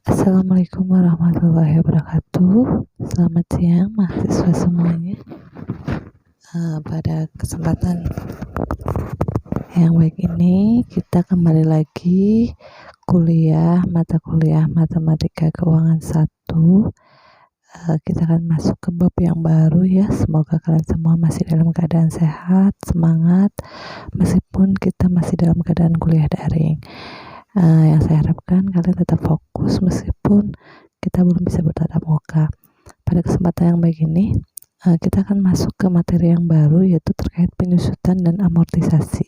Assalamualaikum warahmatullahi wabarakatuh. Selamat siang mahasiswa semuanya. Pada kesempatan yang baik ini kita kembali lagi mata kuliah Matematika Keuangan 1. Kita akan masuk ke bab yang baru ya. Semoga kalian semua masih dalam keadaan sehat, semangat, meskipun kita masih dalam keadaan kuliah daring. Yang saya harapkan kalian tetap fokus meskipun kita belum bisa bertatap muka. Pada kesempatan yang baik ini, kita akan masuk ke materi yang baru, yaitu terkait penyusutan dan amortisasi.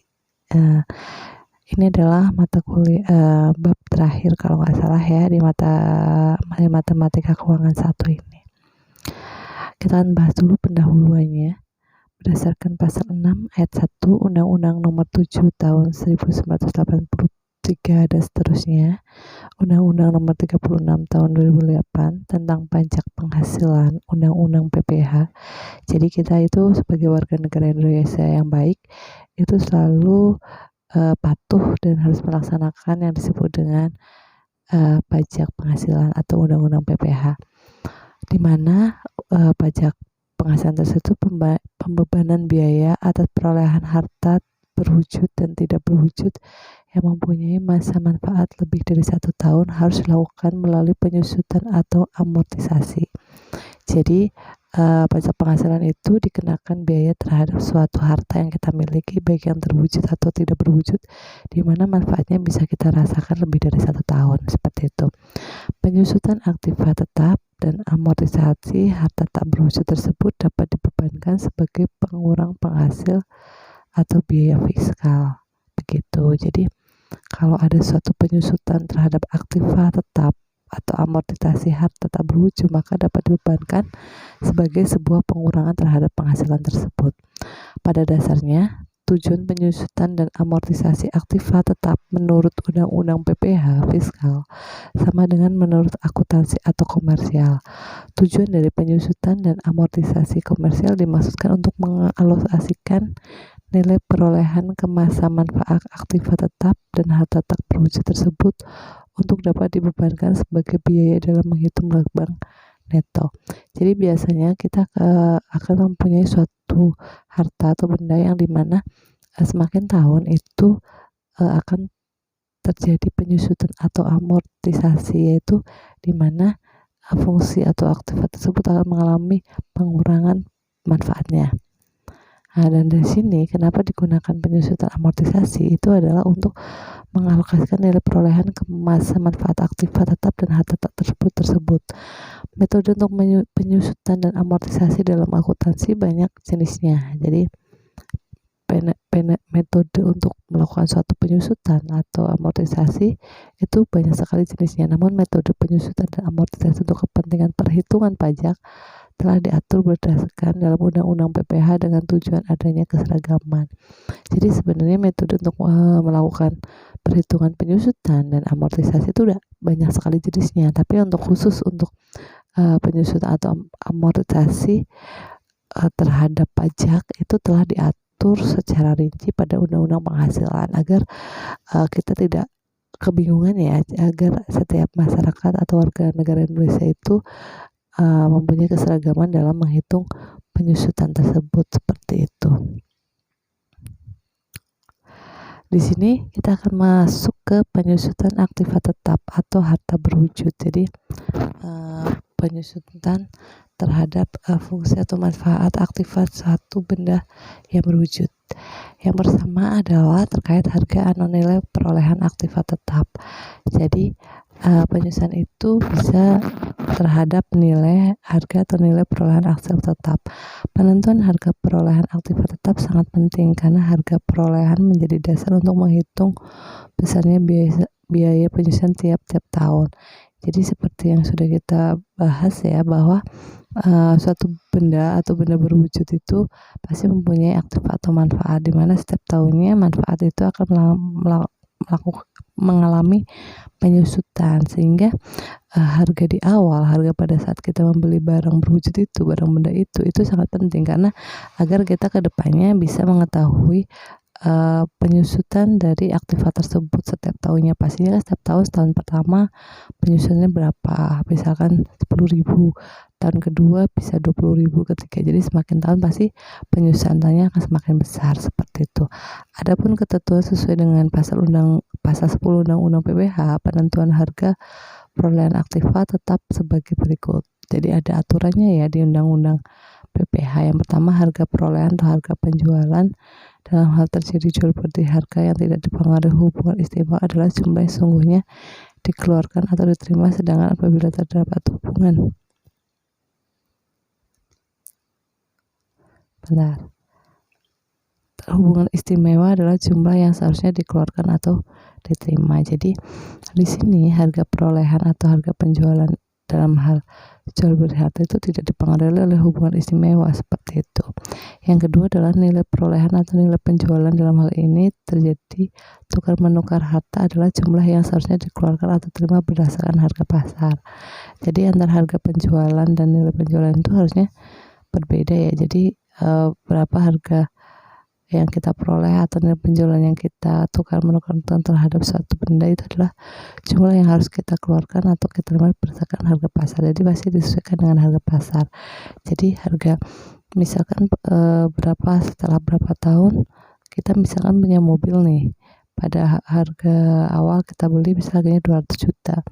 Ini adalah mata kuliah bab terakhir kalau nggak salah ya di Matematika Keuangan 1 ini. Kita akan bahas dulu pendahuluannya. Berdasarkan pasal 6 ayat 1 Undang-Undang Nomor 7 Tahun 1983 dan seterusnya, Undang-Undang Nomor 36 Tahun 2008 tentang pajak penghasilan, Undang-Undang PPH. Jadi kita itu sebagai warga negara Indonesia yang baik itu selalu patuh dan harus melaksanakan yang disebut dengan pajak penghasilan atau Undang-Undang PPH, di mana pajak penghasilan tersebut pembebanan biaya atas perolehan harta berwujud dan tidak berwujud yang mempunyai masa manfaat lebih dari 1 tahun harus dilakukan melalui penyusutan atau amortisasi. Jadi pajak penghasilan itu dikenakan biaya terhadap suatu harta yang kita miliki, baik yang terwujud atau tidak berwujud, di mana manfaatnya bisa kita rasakan lebih dari 1 tahun, seperti itu. Penyusutan aktiva tetap dan amortisasi harta tak berwujud tersebut dapat dibebankan sebagai pengurang penghasil atau biaya fiskal. Begitu. Jadi kalau ada suatu penyusutan terhadap aktiva tetap atau amortisasi harta tak berwujud, maka dapat dibebankan sebagai sebuah pengurangan terhadap penghasilan tersebut. Pada dasarnya, tujuan penyusutan dan amortisasi aktiva tetap menurut Undang-Undang PPH fiskal sama dengan menurut akuntansi atau komersial. Tujuan dari penyusutan dan amortisasi komersial dimaksudkan untuk mengalokasikan nilai perolehan ke masa manfaat aktiva tetap dan harta tak berwujud tersebut untuk dapat dibebankan sebagai biaya dalam menghitung laba neto. Jadi biasanya kita akan mempunyai suatu harta atau benda yang dimana semakin tahun itu akan terjadi penyusutan atau amortisasi, yaitu dimana fungsi atau aktiva tersebut akan mengalami pengurangan manfaatnya. Dan dari sini kenapa digunakan penyusutan amortisasi itu adalah untuk mengalokasikan nilai perolehan ke masa manfaat aktiva tetap dan harta tak tersebut. Metode untuk penyusutan dan amortisasi dalam akuntansi banyak jenisnya. Jadi metode untuk melakukan suatu penyusutan atau amortisasi itu banyak sekali jenisnya. Namun metode penyusutan dan amortisasi untuk kepentingan perhitungan pajak telah diatur berdasarkan dalam Undang-Undang PPH dengan tujuan adanya keseragaman. Jadi sebenarnya metode untuk melakukan perhitungan penyusutan dan amortisasi itu udah banyak sekali jenisnya, tapi khusus untuk penyusutan atau amortisasi terhadap pajak itu telah diatur secara rinci pada Undang-Undang Penghasilan agar kita tidak kebingungan ya, agar setiap masyarakat atau warga negara Indonesia itu mempunyai keseragaman dalam menghitung penyusutan tersebut, seperti itu. Di sini kita akan masuk ke penyusutan aktiva tetap atau harta berwujud. Jadi penyusutan terhadap fungsi atau manfaat aktiva suatu benda yang berwujud. Yang pertama adalah terkait harga atau nilai perolehan aktiva tetap. Jadi penyusutan itu bisa terhadap nilai harga atau nilai perolehan aktiva tetap. Penentuan harga perolehan aktiva tetap sangat penting karena harga perolehan menjadi dasar untuk menghitung besarnya biaya penyusutan tiap-tiap tahun. Jadi seperti yang sudah kita bahas ya, bahwa suatu benda atau benda berwujud itu pasti mempunyai aktiva atau manfaat, di mana setiap tahunnya manfaat itu akan mengalami penyusutan, sehingga harga di awal, harga pada saat kita membeli barang berwujud itu, barang benda itu sangat penting karena agar kita ke depannya bisa mengetahui penyusutan dari aktiva tersebut setiap tahunnya. Pastinya kan setiap tahun pertama penyusunannya berapa, misalkan 10.000, tahun kedua bisa 20.000, ketiga. Jadi semakin tahun pasti penyusunannya akan semakin besar, seperti itu. Adapun ketentuan sesuai dengan pasal 10 Undang-Undang PPH, penentuan harga perolehan aktiva tetap sebagai berikut. Jadi ada aturannya ya di Undang-Undang PPH. Yang pertama, harga perolehan atau harga penjualan dalam hal terjadi jual beli harga yang tidak dipengaruhi hubungan istimewa adalah jumlah yang sesungguhnya dikeluarkan atau diterima, sedangkan apabila terdapat hubungan istimewa adalah jumlah yang seharusnya dikeluarkan atau diterima. Jadi di sini harga perolehan atau harga penjualan dalam hal jual beli harta itu tidak dipengaruhi oleh hubungan istimewa, seperti itu. Yang kedua adalah nilai perolehan atau nilai penjualan dalam hal ini terjadi tukar menukar harta adalah jumlah yang seharusnya dikeluarkan atau terima berdasarkan harga pasar. Jadi antara harga penjualan dan nilai penjualan itu harusnya berbeda ya. Jadi berapa harga yang kita peroleh atau nilai penjualan yang kita tukar menukar terhadap suatu benda itu adalah jumlah yang harus kita keluarkan atau kita terima berdasarkan harga pasar. Jadi pasti disesuaikan dengan harga pasar. Jadi harga misalkan setelah berapa tahun kita misalkan punya mobil nih, pada harga awal kita beli misalnya harganya 200 juta.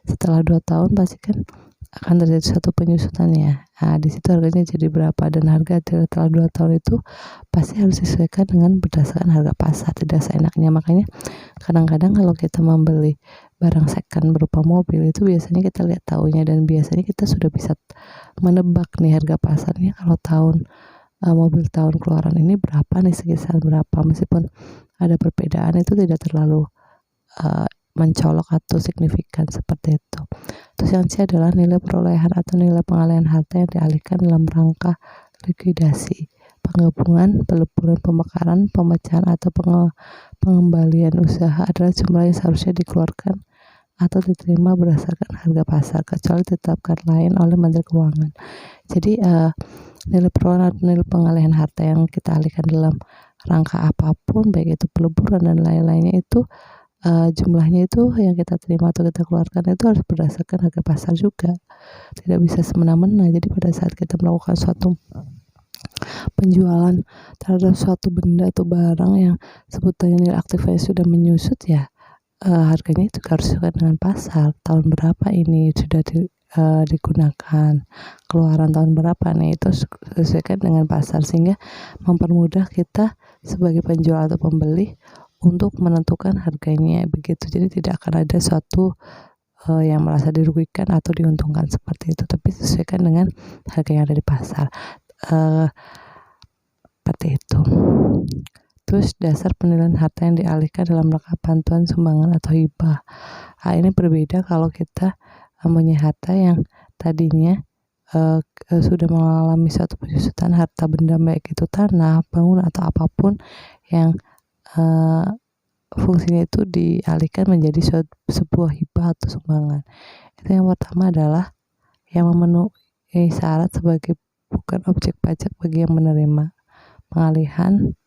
Setelah 2 tahun pasti kan akan terjadi satu penyusutannya. Nah, di situ harganya jadi berapa, dan harga setelah 2 tahun itu pasti harus disesuaikan dengan berdasarkan harga pasar, tidak seenaknya. Makanya kadang-kadang kalau kita membeli barang second berupa mobil itu biasanya kita lihat tahunnya, dan biasanya kita sudah bisa menebak nih harga pasarnya kalau mobil tahun keluaran ini berapa nih, sekitar berapa. Meskipun ada perbedaan itu tidak terlalu mencolok atau signifikan, seperti itu. Terus yang C adalah nilai perolehan atau nilai pengalihan harta yang dialihkan dalam rangka likuidasi, penggabungan, peleburan, pemekaran, pemecahan atau pengembalian usaha adalah jumlah yang seharusnya dikeluarkan atau diterima berdasarkan harga pasar, kecuali ditetapkan lain oleh Menteri Keuangan. Jadi nilai perolehan atau nilai pengalihan harta yang kita alihkan dalam rangka apapun, baik itu peleburan dan lain-lainnya, itu jumlahnya itu yang kita terima atau kita keluarkan itu harus berdasarkan harga pasar juga, tidak bisa semena-mena. Jadi pada saat kita melakukan suatu penjualan terhadap suatu benda atau barang yang sebutannya nilai aktifnya sudah menyusut, ya harganya itu harus sesuai dengan pasar. Tahun berapa ini sudah digunakan, keluaran tahun berapa nih, itu sesuaikan dengan pasar, sehingga mempermudah kita sebagai penjual atau pembeli untuk menentukan harganya, begitu. Jadi tidak akan ada suatu yang merasa dirugikan atau diuntungkan, seperti itu, tapi sesuaikan dengan harga yang ada di pasar, seperti itu. Terus dasar penilaian harta yang dialihkan dalam rangka bantuan, sumbangan atau hibah. Ini berbeda kalau kita mempunyai harta yang tadinya sudah mengalami suatu penyusutan harta benda, baik itu tanah, bangunan atau apapun yang fungsinya itu dialihkan menjadi sebuah hibah atau sumbangan. Itu yang pertama adalah yang memenuhi syarat sebagai bukan objek pajak bagi yang menerima. Pengalihan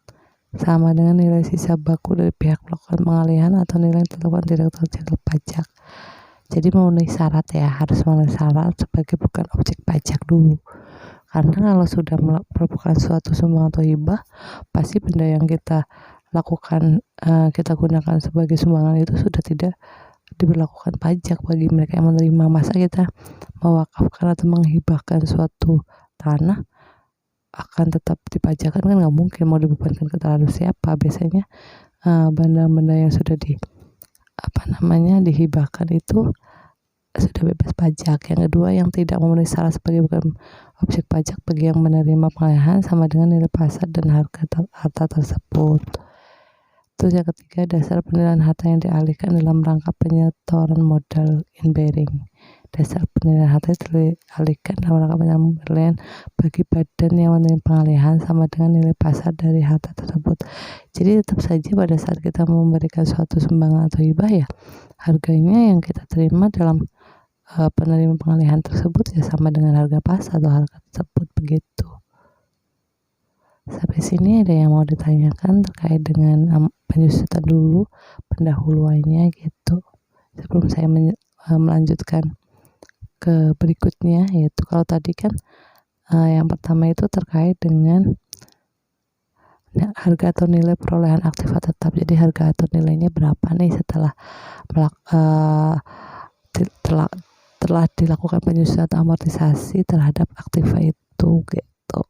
sama dengan nilai sisa baku dari pihak melakukan pengalihan atau nilai yang ditentukan Direktorat Jenderal Pajak. Jadi memenuhi syarat ya, harus memenuhi syarat sebagai bukan objek pajak dulu. Karena kalau sudah merupakan suatu sumbangan atau hibah, pasti benda yang kita lakukan, kita gunakan sebagai sumbangan itu sudah tidak diberlakukan pajak bagi mereka yang menerima. Masa kita mewakafkan atau menghibahkan suatu tanah akan tetap dipajakan, kan nggak mungkin, mau dibebankan ke terhadap siapa. Biasanya benda-benda yang sudah dihibahkan itu sudah bebas pajak. Yang kedua, yang tidak memenuhi syarat sebagai bukan objek pajak bagi yang menerima pengalihan sama dengan nilai pasar dan harta tersebut. Terus yang ketiga, dasar penilaian harta yang dialihkan dalam rangka penyetoran modal in bearing. Dasar penilaian harta yang dialihkan dalam rangka penilaian bagi badan yang menerima pengalihan sama dengan nilai pasar dari harta tersebut. Jadi tetap saja pada saat kita memberikan suatu sumbangan atau hibah, ya harganya yang kita terima dalam penerima pengalihan tersebut ya sama dengan harga pasar atau harga tersebut, begitu. Sampai sini ada yang mau ditanyakan terkait dengan penyusutan dulu, pendahuluannya gitu. Sebelum saya melanjutkan ke berikutnya, yaitu kalau tadi kan yang pertama itu terkait dengan harga atau nilai perolehan aktiva tetap. Jadi harga atau nilainya berapa nih setelah telah dilakukan penyusunan atau amortisasi terhadap aktiva itu gitu.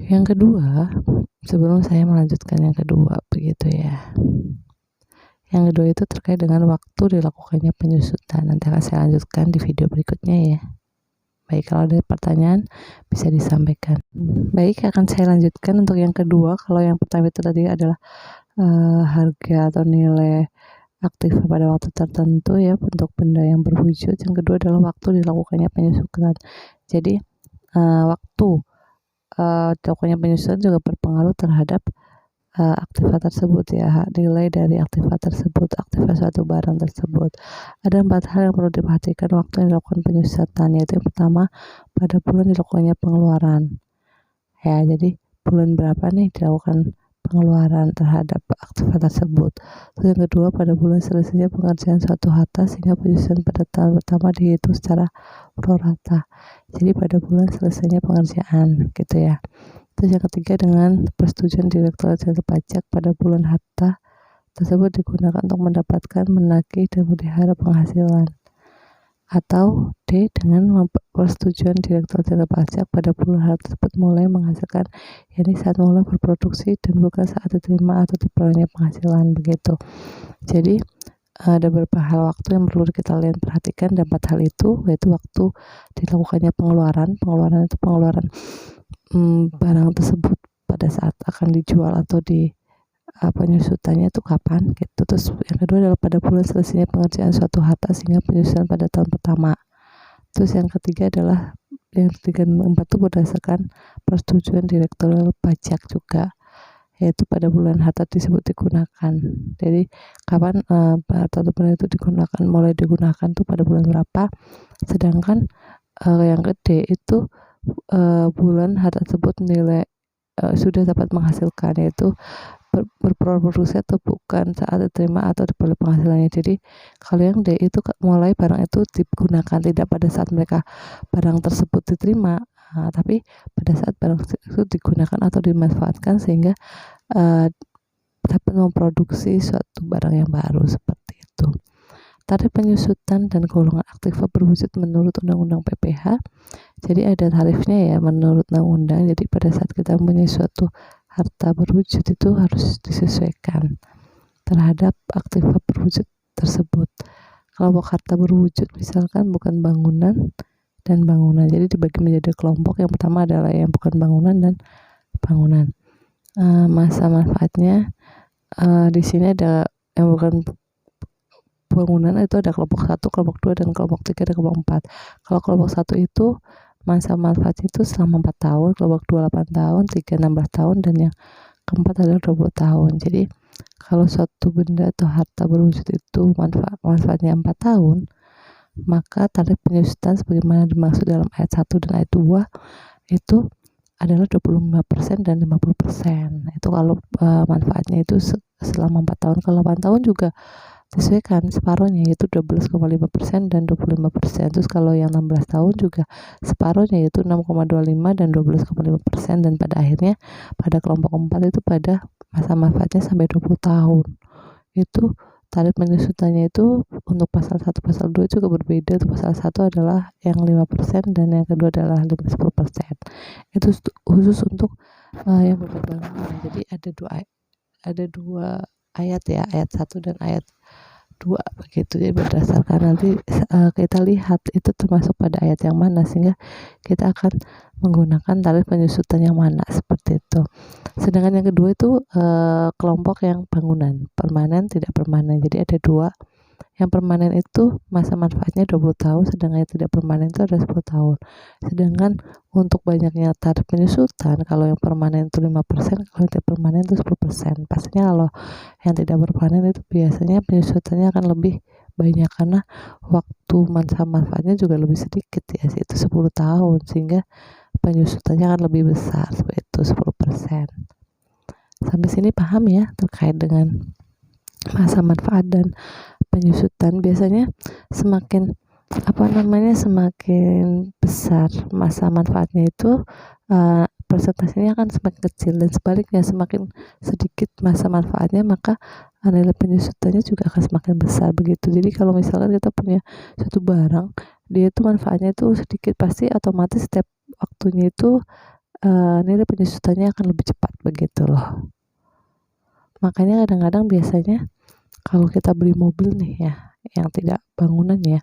Yang kedua, sebelum saya melanjutkan yang kedua begitu ya. Yang kedua itu terkait dengan waktu dilakukannya penyusutan. Nanti akan saya lanjutkan di video berikutnya ya. Baik, kalau ada pertanyaan bisa disampaikan. Baik, akan saya lanjutkan untuk yang kedua. Kalau yang pertama itu tadi adalah harga atau nilai aktif pada waktu tertentu ya untuk benda yang berwujud. Yang kedua adalah waktu dilakukannya penyusutan. Jadi waktu dilakukannya penyusutan juga berpengaruh terhadap aktiva tersebut ya, nilai dari aktiva tersebut, aktiva suatu barang tersebut. Ada 4 hal yang perlu diperhatikan waktu yang dilakukan penyusutan, yaitu yang pertama pada bulan dilakukannya pengeluaran ya, jadi bulan berapa nih dilakukan pengeluaran terhadap aktiva tersebut. Terus yang kedua pada bulan selesainya pengerjaan suatu harta sehingga penyusutan pada tahun pertama dihitung secara prorata, jadi pada bulan selesainya pengerjaan gitu ya. Terus yang ketiga dengan persetujuan Direktorat Jenderal Pajak pada bulan harta tersebut digunakan untuk mendapatkan, menagih, dan memelihara penghasilan. Atau D dengan persetujuan Direktorat Jenderal Pajak pada bulan harta tersebut mulai menghasilkan, yakni saat mulai berproduksi dan bukan saat diterima atau diperolehnya penghasilan begitu. Jadi ada beberapa hal waktu yang perlu kita perhatikan, dan 4 hal itu yaitu waktu dilakukannya pengeluaran itu pengeluaran barang tersebut pada saat akan dijual atau di penyusutannya itu kapan gitu. Terus yang kedua adalah pada bulan selesainya pengerjaan suatu harta sehingga penyusutan pada tahun pertama. Terus yang ketiga adalah yang ketiga dan keempat itu berdasarkan persetujuan Direktorat Pajak juga, yaitu pada bulan harta tersebut digunakan. Jadi kapan harta itu digunakan, mulai digunakan tuh pada bulan berapa. Sedangkan yang gede itu bulan harta tersebut nilai sudah dapat menghasilkan, yaitu berproduksi atau bukan saat diterima atau diperoleh penghasilannya. Jadi kalau yang D itu mulai barang itu digunakan, tidak pada saat mereka barang tersebut diterima, tapi pada saat barang itu digunakan atau dimanfaatkan sehingga dapat memproduksi suatu barang yang baru seperti itu. Tarif penyusutan dan golongan aktiva berwujud menurut Undang-Undang PPH. Jadi ada tarifnya ya menurut undang-undang. Jadi pada saat kita mempunyai suatu harta berwujud itu harus disesuaikan terhadap aktiva berwujud tersebut. Kelompok harta berwujud misalkan bukan bangunan dan bangunan. Jadi dibagi menjadi kelompok. Yang pertama adalah yang bukan bangunan dan bangunan. Masa manfaatnya di sini ada yang bukan bangunan itu ada kelompok 1, kelompok 2, dan kelompok 3, dan kelompok 4. Kalau kelompok 1 itu masa manfaatnya itu selama 4 tahun, kelompok 2 8 tahun, 3 16 tahun, dan yang keempat adalah 20 tahun. Jadi kalau suatu benda atau harta berwujud itu manfaatnya 4 tahun, maka tarif penyusutan sebagaimana dimaksud dalam ayat 1 dan ayat 2 itu adalah 25% dan 50%. Itu kalau manfaatnya itu selama 4 tahun. Kalau 8 tahun juga disesuaikan separuhnya, yaitu 12,5% dan 25%. Terus kalau yang 16 tahun juga separuhnya, yaitu 6,25 dan 12,5%. Dan pada akhirnya pada kelompok 4 itu pada masa manfaatnya sampai 20 tahun. Itu tarif penyusutannya itu untuk pasal 1, pasal 2 juga berbeda. Untuk pasal 1 adalah yang 5% dan yang kedua adalah 10%. Itu khusus untuk yang berbangunan. Jadi ada dua ayat ya, ayat 1 dan ayat 2 begitu. Jadi berdasarkan nanti kita lihat itu termasuk pada ayat yang mana sehingga kita akan menggunakan tarif penyusutan yang mana seperti itu. Sedangkan yang kedua itu kelompok yang bangunan, permanen tidak permanen. Jadi ada 2. Yang permanen itu masa manfaatnya 20 tahun, sedangkan yang tidak permanen itu ada 10 tahun. Sedangkan untuk banyaknya tarif penyusutan, kalau yang permanen itu 5%, kalau yang tidak permanen itu 10%. Pastinya kalau yang tidak permanen itu biasanya penyusutannya akan lebih banyak karena waktu masa manfaatnya juga lebih sedikit ya, itu 10 tahun, sehingga penyusutannya akan lebih besar, seperti itu 10%. Sampai sini paham ya terkait dengan masa manfaat dan penyusutan. Biasanya semakin semakin besar masa manfaatnya itu persentasenya akan semakin kecil, dan sebaliknya semakin sedikit masa manfaatnya maka nilai penyusutannya juga akan semakin besar, begitu. Jadi kalau misalkan kita punya suatu barang, dia itu manfaatnya itu sedikit, pasti otomatis setiap waktunya itu nilai penyusutannya akan lebih cepat, begitu loh. Makanya kadang-kadang biasanya kalau kita beli mobil nih ya, yang tidak bangunan ya,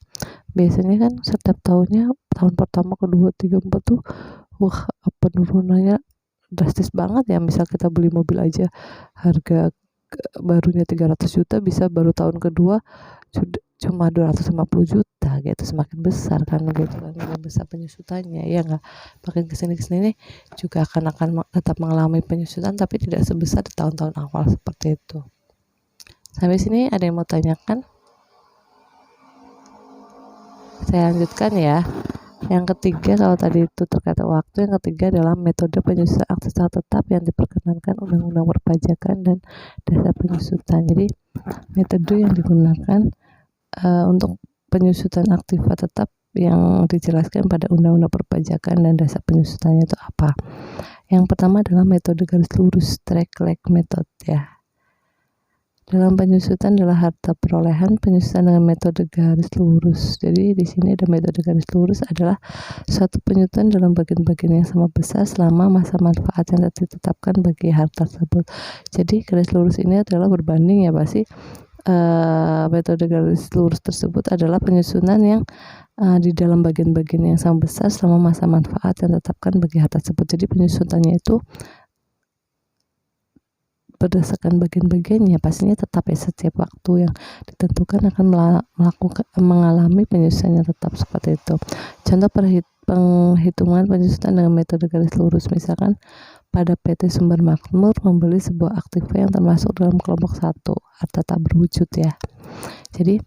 biasanya kan setiap tahunnya, tahun pertama, kedua, tiga, empat tuh wah penurunannya drastis banget ya. Misal kita beli mobil aja harga barunya 300 juta, bisa baru tahun kedua cuma 250 juta gitu. Semakin besar kan begitu kan, semakin besar penyusutannya ya enggak. Makin kesini juga akan tetap mengalami penyusutan, tapi tidak sebesar di tahun-tahun awal, seperti itu. Sampai sini ada yang mau tanyakan? Saya lanjutkan ya. Yang ketiga, kalau tadi itu terkait waktu, yang ketiga adalah metode penyusutan aktiva tetap yang diperkenankan Undang-Undang Perpajakan dan Dasar Penyusutan. Jadi metode yang digunakan untuk penyusutan aktiva tetap yang dijelaskan pada Undang-Undang Perpajakan dan Dasar Penyusutannya itu apa? Yang pertama adalah metode garis lurus, track leg method ya. Dalam penyusutan adalah harta perolehan penyusutan dengan metode garis lurus. Jadi di sini ada metode garis lurus adalah suatu penyusutan dalam bagian-bagian yang sama besar selama masa manfaat yang ditetapkan bagi harta tersebut. Jadi garis lurus ini adalah berbanding ya, pasti metode garis lurus tersebut adalah penyusunan yang di dalam bagian-bagian yang sama besar selama masa manfaat yang ditetapkan bagi harta tersebut. Jadi penyusutannya itu berdasarkan bagian-bagiannya, pastinya tetap ya, setiap waktu yang ditentukan akan mengalami penyusutan yang tetap, seperti itu. Contoh penghitungan penyusutan dengan metode garis lurus, misalkan pada PT Sumber Makmur membeli sebuah aktiva yang termasuk dalam kelompok 1, harta tak berwujud ya. Jadi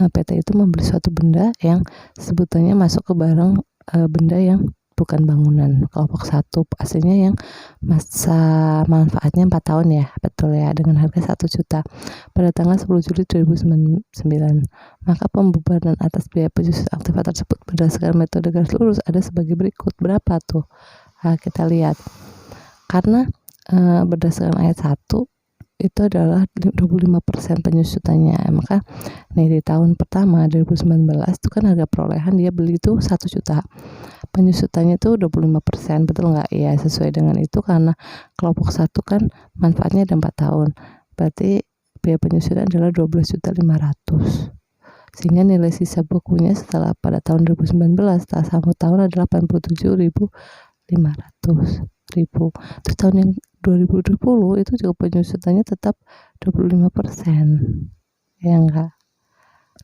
PT itu membeli suatu benda yang sebutannya masuk ke barang benda yang bukan bangunan, kelompok 1, aslinya yang masa manfaatnya 4 tahun ya, betul ya, dengan harga 1 juta pada tanggal 10 Juli 2009. Maka pembebanan atas biaya penyusutan aktiva tersebut berdasarkan metode garis lurus ada sebagai berikut. Berapa tuh? Nah, kita lihat. Karena berdasarkan ayat 1 itu adalah 25% penyusutannya, maka nih di tahun pertama 2019 itu kan harga perolehan dia beli itu 1 juta, penyusutannya itu 25%, betul nggak? Ya, sesuai dengan itu, karena kelompok 1 kan manfaatnya ada 4 tahun, berarti biaya penyusutan adalah 12.500.000, sehingga nilai sisa bukunya setelah pada tahun 2019 setelah 1 tahun adalah 87.500.000. Terus tahun yang 2020 itu juga penyusutannya tetap 25%, ya enggak?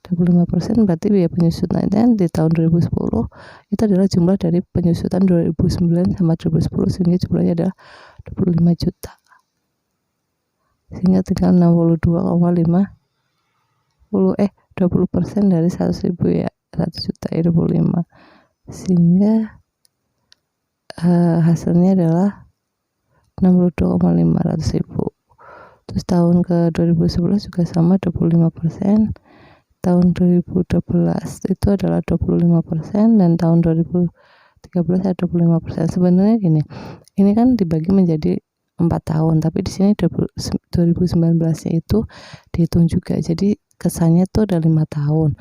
25% berarti biaya penyusutannya di tahun 2010 itu adalah jumlah dari penyusutan 2009 sama 2010, sehingga jumlahnya adalah 25 juta, sehingga tinggal 20% dari 100.000 ya, 1 juta ya 25, sehingga hasilnya adalah 62.500.000. Terus tahun ke 2011 juga sama 25%, tahun 2012 itu adalah 25%, dan tahun 2013 ada 25%. Sebenarnya gini, ini kan dibagi menjadi 4 tahun, tapi di sini 2019-nya itu dihitung juga, jadi kesannya itu ada 5 tahun.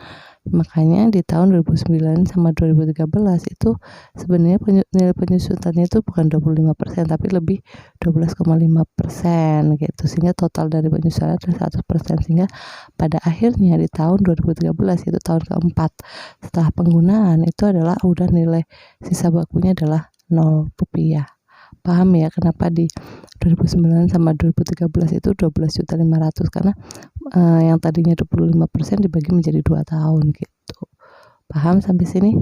Makanya di tahun 2009 sama 2013 itu sebenarnya nilai penyusutannya itu bukan 25%, tapi lebih 12,5% gitu, sehingga total dari penyusutan adalah 100%, sehingga pada akhirnya di tahun 2013 itu tahun keempat setelah penggunaan itu adalah udah nilai sisa bakunya adalah 0 rupiah. Paham ya kenapa di 2009 sama 2013 itu 12.500.000, karena yang tadinya 25% dibagi menjadi 2 tahun gitu. Paham sampai sini?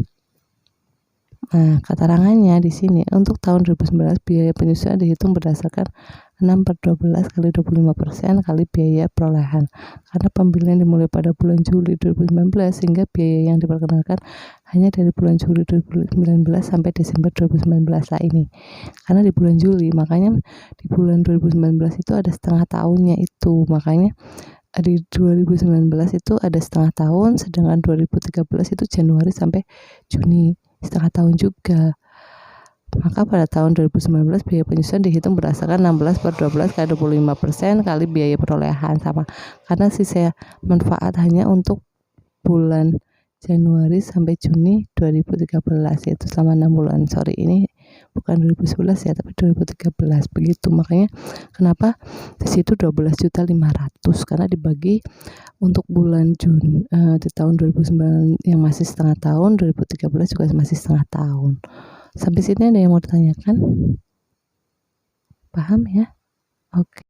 Nah, keterangannya di sini untuk tahun 2019 biaya penyusutan dihitung berdasarkan 6/12 kali 25% kali biaya perolehan. Karena pembelian dimulai pada bulan Juli 2019 sehingga biaya yang diperkenalkan hanya dari bulan Juli 2019 sampai Desember 2019 lah ini. Karena di bulan Juli, makanya di bulan 2019 itu ada setengah tahunnya itu. Makanya di 2019 itu ada setengah tahun, sedangkan 2013 itu Januari sampai Juni, setengah tahun juga. Maka pada tahun 2019 biaya penyusuan dihitung berdasarkan 16/12 kali 25% kali biaya perolehan sama. Karena sisa manfaat hanya untuk bulan Januari sampai Juni 2013, yaitu selama 6 bulan. Sorry, ini bukan 2011 ya, tapi 2013. Begitu, makanya kenapa di situ 12.500.000 karena dibagi untuk bulan Juni di tahun 2009 yang masih setengah tahun, 2013 juga masih setengah tahun. Sampai sini ada yang mau ditanyakan? Paham ya? Oke.